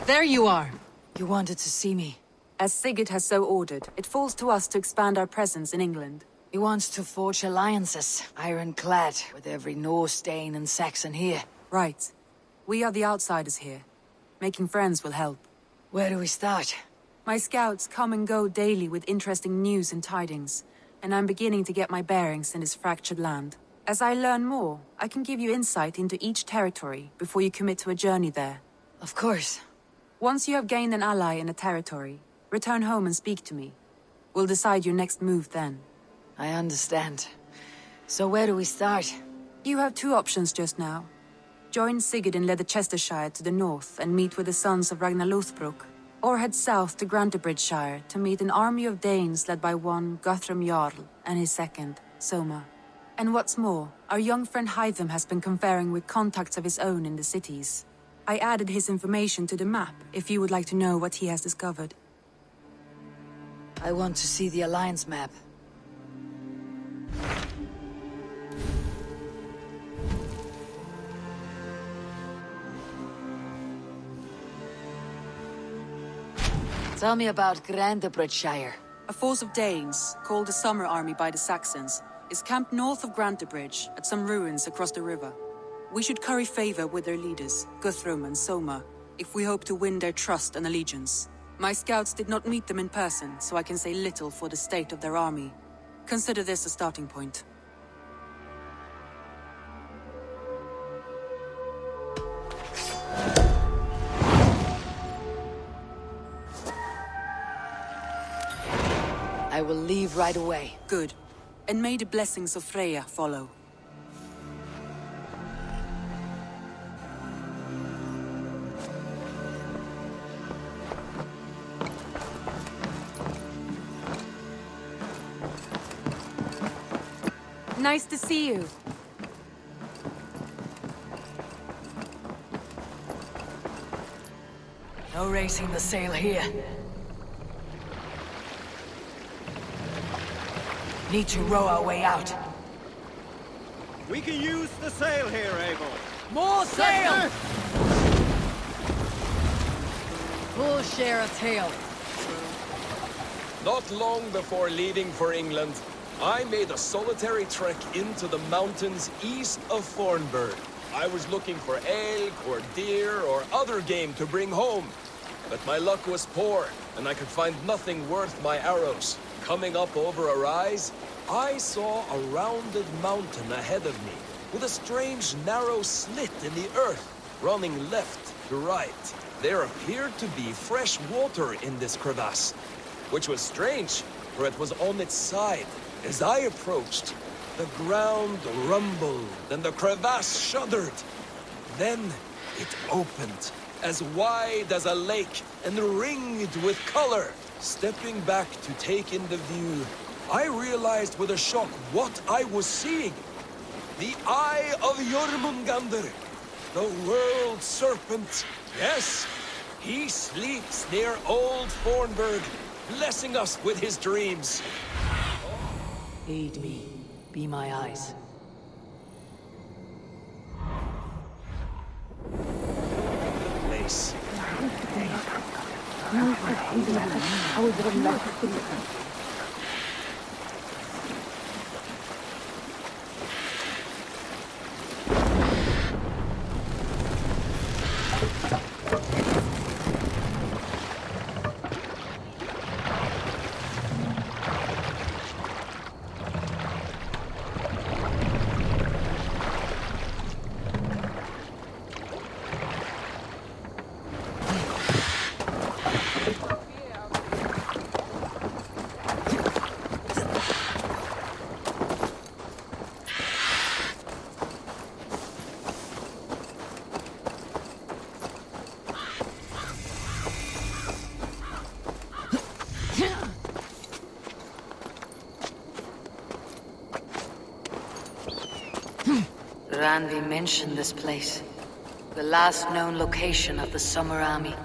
There you are. You wanted to see me. As Sigurd has so ordered, it falls to us to expand our presence in England. He wants to forge alliances, ironclad, with every Norse, Dane and Saxon here. Right. We are the outsiders here. Making friends will help. Where do we start? My scouts come and go daily with interesting news and tidings, and I'm beginning to get my bearings in this fractured land. As I learn more, I can give you insight into each territory before you commit to a journey there. Of course. Once you have gained an ally in a territory, return home and speak to me. We'll decide your next move then. I understand. So where do we start? You have two options just now. Join Sigurd in Leicestershire to the north and meet with the sons of Ragnar Lothbrok, or head south to Grantebridgeshire to meet an army of Danes led by one Guthrum Jarl and his second, Soma. And what's more, our young friend Hytham has been conferring with contacts of his own in the cities. I added his information to the map if you would like to know what he has discovered. I want to see the Alliance map. Tell me about Grantebridgeshire. A force of Danes, called the Summer Army by the Saxons, is camped north of Grantebridge at some ruins across the river. We should curry favor with their leaders, Guthrum and Soma, if we hope to win their trust and allegiance. My scouts did not meet them in person, so I can say little for the state of their army. Consider this a starting point. I will leave right away. Good. And may the blessings of Freya follow. Nice to see you. No raising the sail here. Need to row our way out. We can use the sail here, Eivor. More sail! We'll share a tail. Not long before leaving for England, I made a solitary trek into the mountains east of Thornburg. I was looking for elk or deer or other game to bring home. But my luck was poor, and I could find nothing worth my arrows. Coming up over a rise, I saw a rounded mountain ahead of me, with a strange narrow slit in the earth, running left to right. There appeared to be fresh water in this crevasse, which was strange, for it was on its side. As I approached, the ground rumbled and the crevasse shuddered. Then it opened, as wide as a lake and ringed with color. Stepping back to take in the view, I realized with a shock what I was seeing. The Eye of Jormungandr, the world serpent. Yes, he sleeps near Old Thornburg, blessing us with his dreams. Aid me. Be my eyes. Place. Randvi mentioned this place. The last known location of the Summer Army.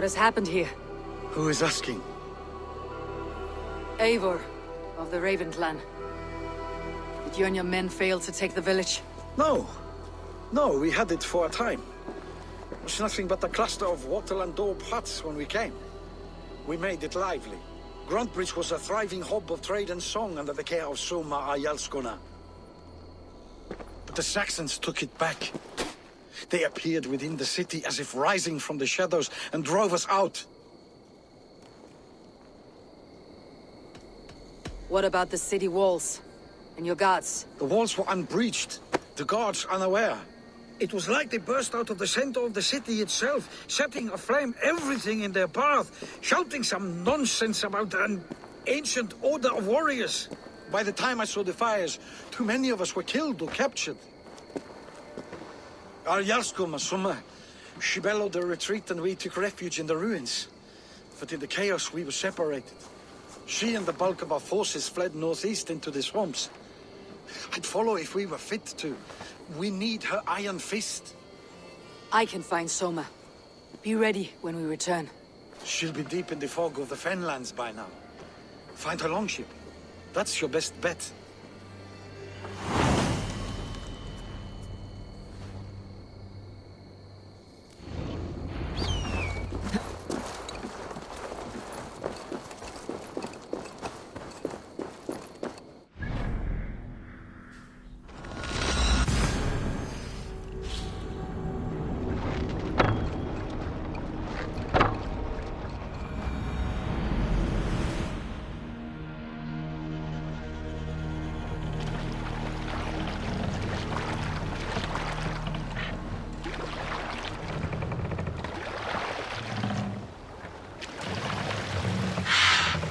has happened here? Who is asking? Eivor, of the Raven clan. Did you and your men fail to take the village? No. No, we had it for a time. It was nothing but a cluster of wattle and daub huts when we came. We made it lively. Gruntbridge was a thriving hub of trade and song under the care of Soma our Jarlskona. But the Saxons took it back. They appeared within the city as if rising from the shadows and drove us out. What about the city walls? And your guards? The walls were unbreached, the guards unaware. It was like they burst out of the center of the city itself, setting aflame everything in their path, shouting some nonsense about an ancient order of warriors. By the time I saw the fires, too many of us were killed or captured. Our Jarlskona, Soma, she bellowed a retreat and we took refuge in the ruins. But in the chaos we were separated. She and the bulk of our forces fled northeast into the swamps. I'd follow if we were fit to. We need her iron fist. I can find Soma. Be ready when we return. She'll be deep in the fog of the Fenlands by now. Find her longship. That's your best bet.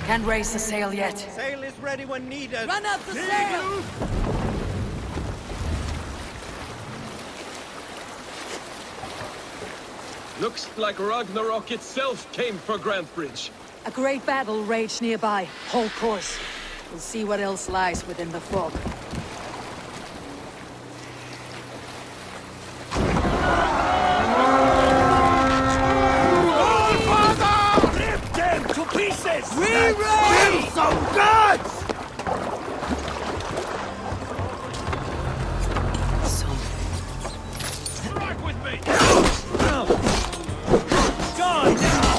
Can't raise the sail yet. Sail is ready when needed. Run up the sail! Looks like Ragnarok itself came for Grantbridge. A great battle raged nearby. Hold course. We'll see what else lies within the fog. Rip them to pieces! Re-raise! Some guns! Strike with me! Die now!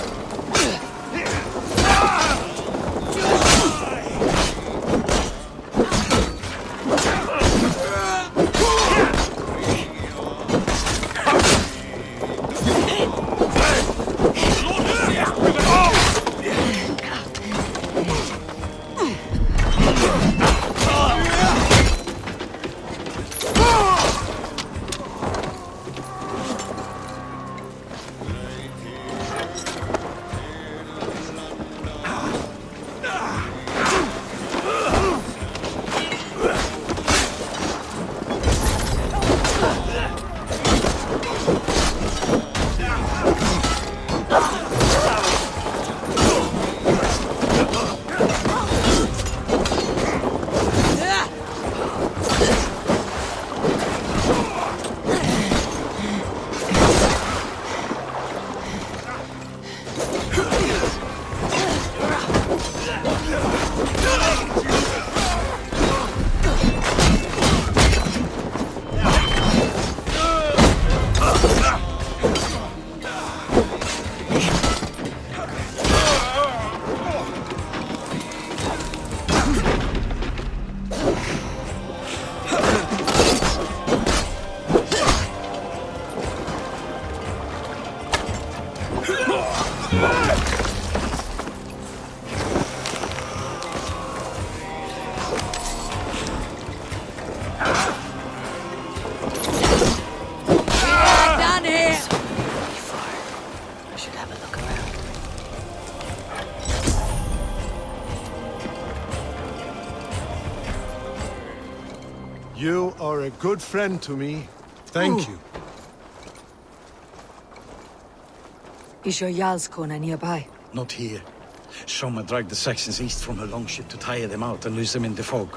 Down here! I should have a look around. You are a good friend to me. Thank you. Is your Jarlskona nearby? Not here. Soma dragged the Saxons east from her longship to tire them out and lose them in the fog.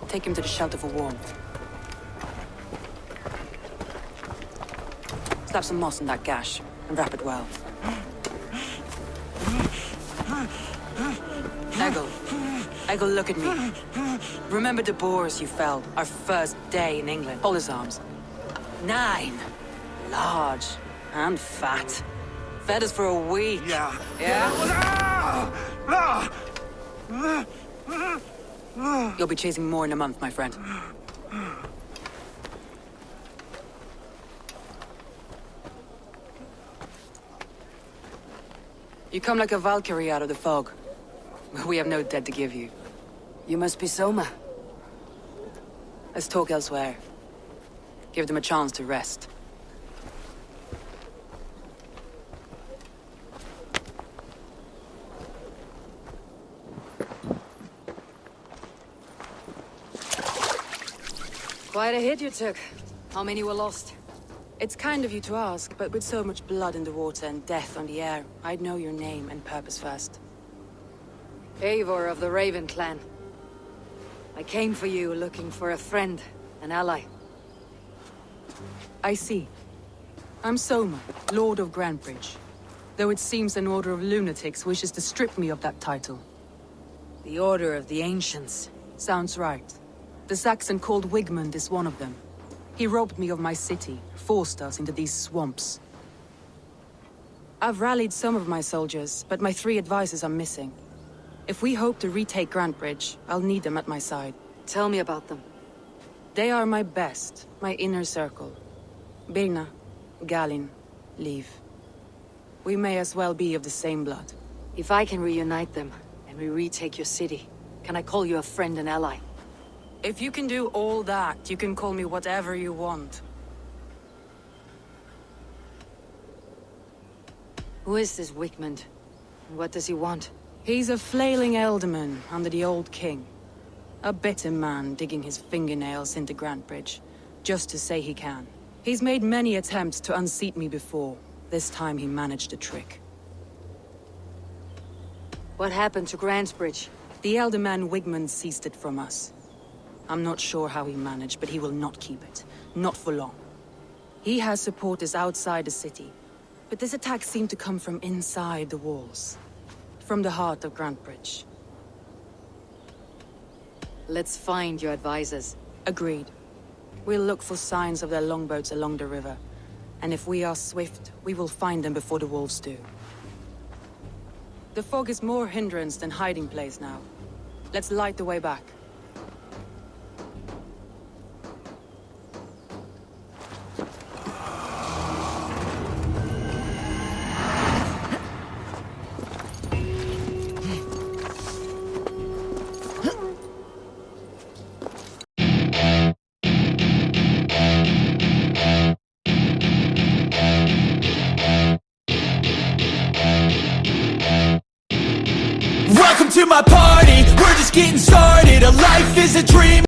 Take him to the shelter for warmth. Slap some moss in that gash and wrap it well. Eggle, look at me. Remember the boars you felled our first day in England? Hold his arms. 9. Large and fat. Fed us for a week. Yeah. You'll be chasing more in a month, my friend. You come like a Valkyrie out of the fog. We have no dead to give you. You must be Soma. Let's talk elsewhere. Give them a chance to rest. Quite a hit you took. How many were lost? It's kind of you to ask, but with so much blood in the water and death on the air, I'd know your name and purpose first. Eivor of the Raven clan. I came for you looking for a friend, an ally. I see. I'm Soma, Lord of Grantebridge. Though it seems an order of lunatics wishes to strip me of that title. The Order of the Ancients. Sounds right. The Saxon called Wigmund is one of them. He robbed me of my city, forced us into these swamps. I've rallied some of my soldiers, but my 3 advisors are missing. If we hope to retake Grantebridge, I'll need them at my side. Tell me about them. They are my best, my inner circle. Birna, Galin, Liv. We may as well be of the same blood. If I can reunite them, and we retake your city, can I call you a friend and ally? If you can do all that, you can call me whatever you want. Who is this Wigmund? And what does he want? He's a flailing elderman under the old king. A bitter man digging his fingernails into Grantebridge, just to say he can. He's made many attempts to unseat me before. This time he managed a trick. What happened to Grantebridge? The elderman Wigmund seized it from us. I'm not sure how he managed, but he will not keep it. Not for long. He has supporters outside the city, but this attack seemed to come from inside the walls. From the heart of Grantebridge. Let's find your advisors. Agreed. We'll look for signs of their longboats along the river. And if we are swift, we will find them before the wolves do. The fog is more hindrance than hiding place now. Let's light the way back. Welcome to my party, we're just getting started. A life is a dream.